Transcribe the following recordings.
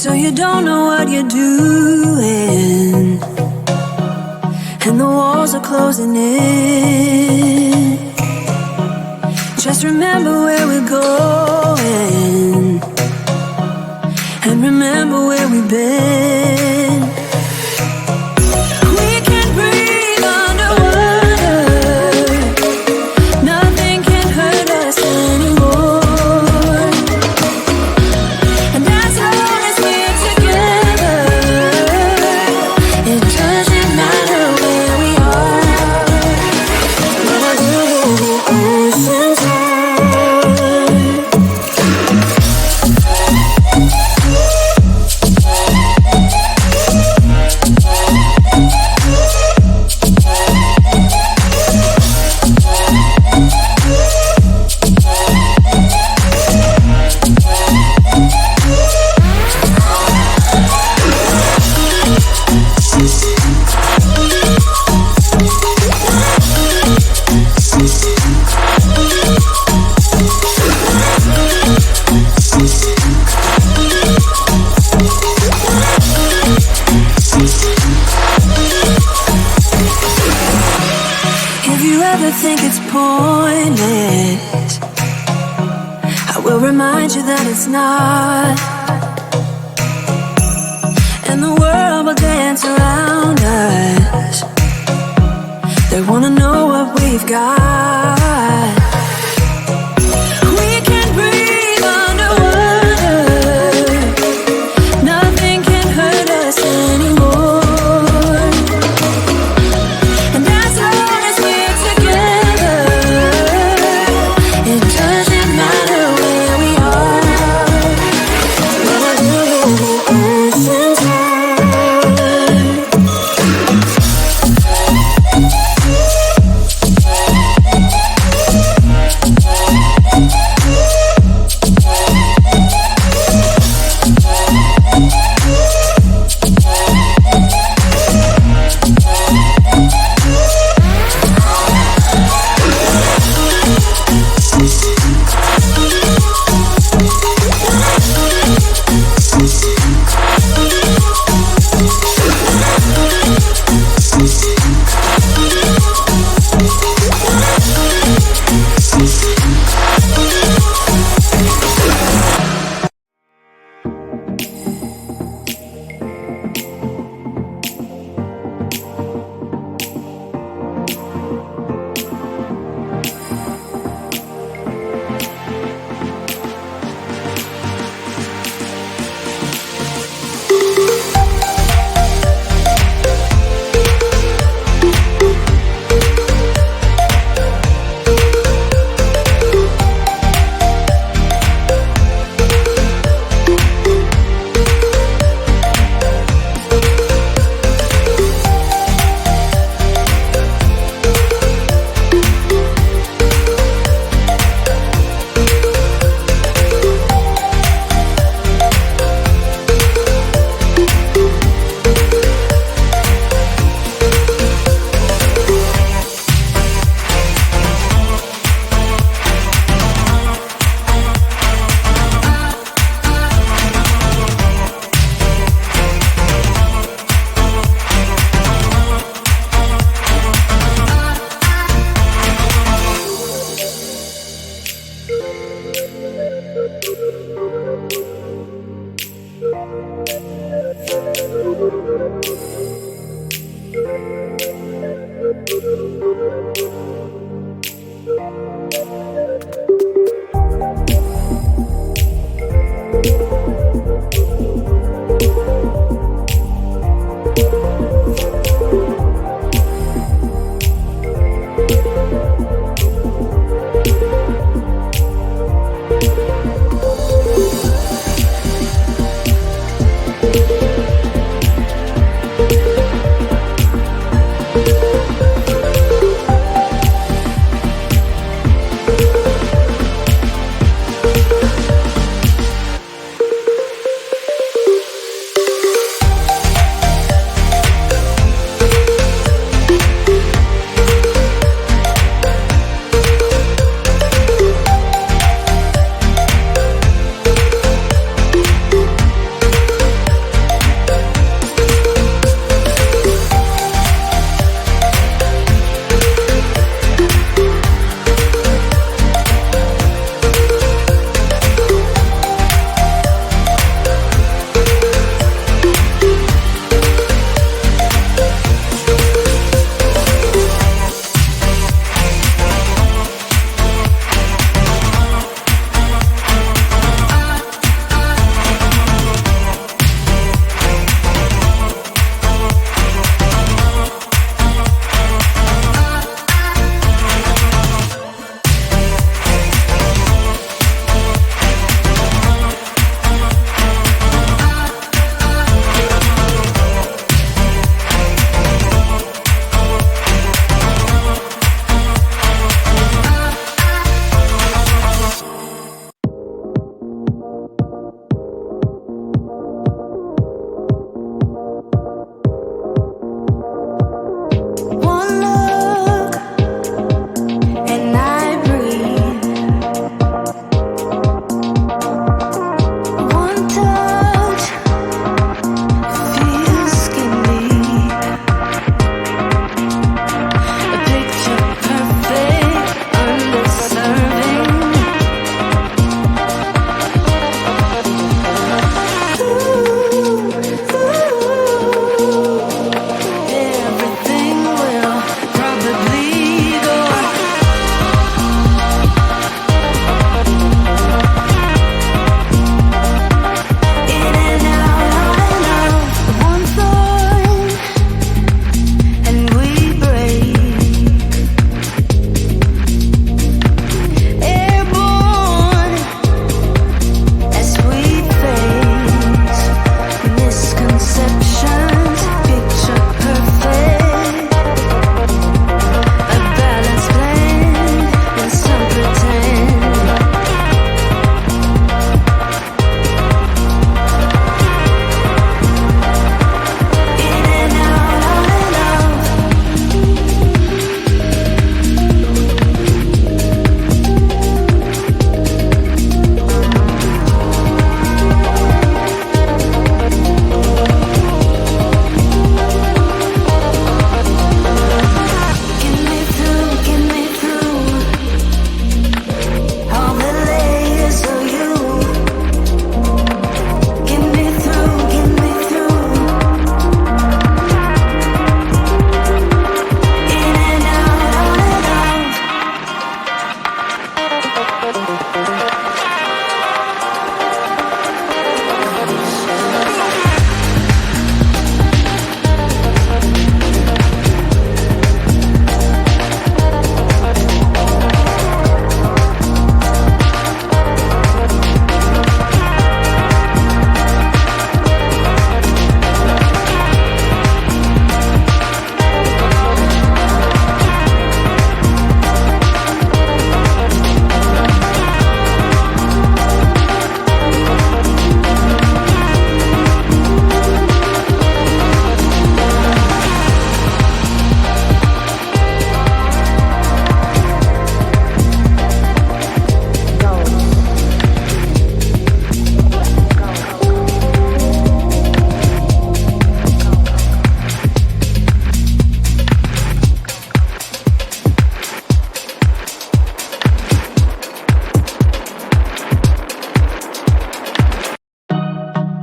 So you don't know what you're doing, and the walls are closing in. Just remember where we're going, and remember where we've been. We can breathe underwater, nothing can hurt us anymore. And as long as we're together, it doesn't matter where we are. Oceans high. If you ever think it's pointless, I will remind you that it's not. And the world will dance around us. They wanna know what we've got. We can breathe underwater, nothing can hurt us anymore. And as long as we're together, it doesn't matter where we are. Oceans high.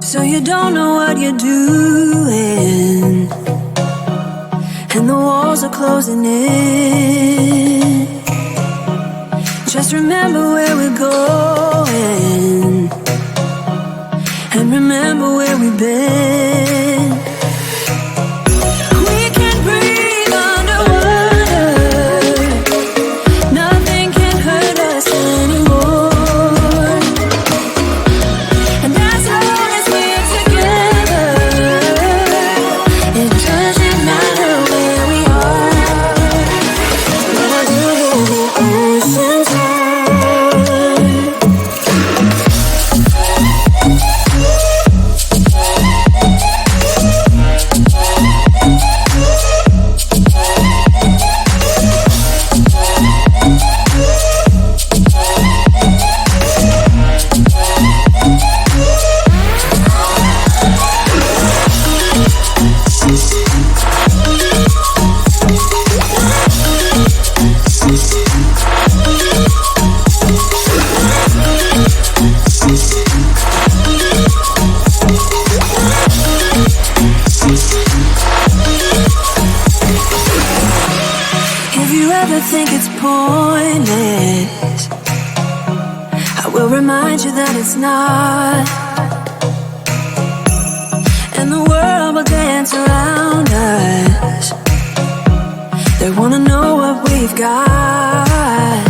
So you don't know what you're doing, and the walls are closing in. Just remember where we're going, and remember where we've been. We can breathe underwater. Nothing can hurt us anymore. And as long as we're together, it doesn't matter where we are. Whether the ocean's high. If you ever think it's pointless, I will remind you that it's not. And the world will dance around us. They wanna know what we've got.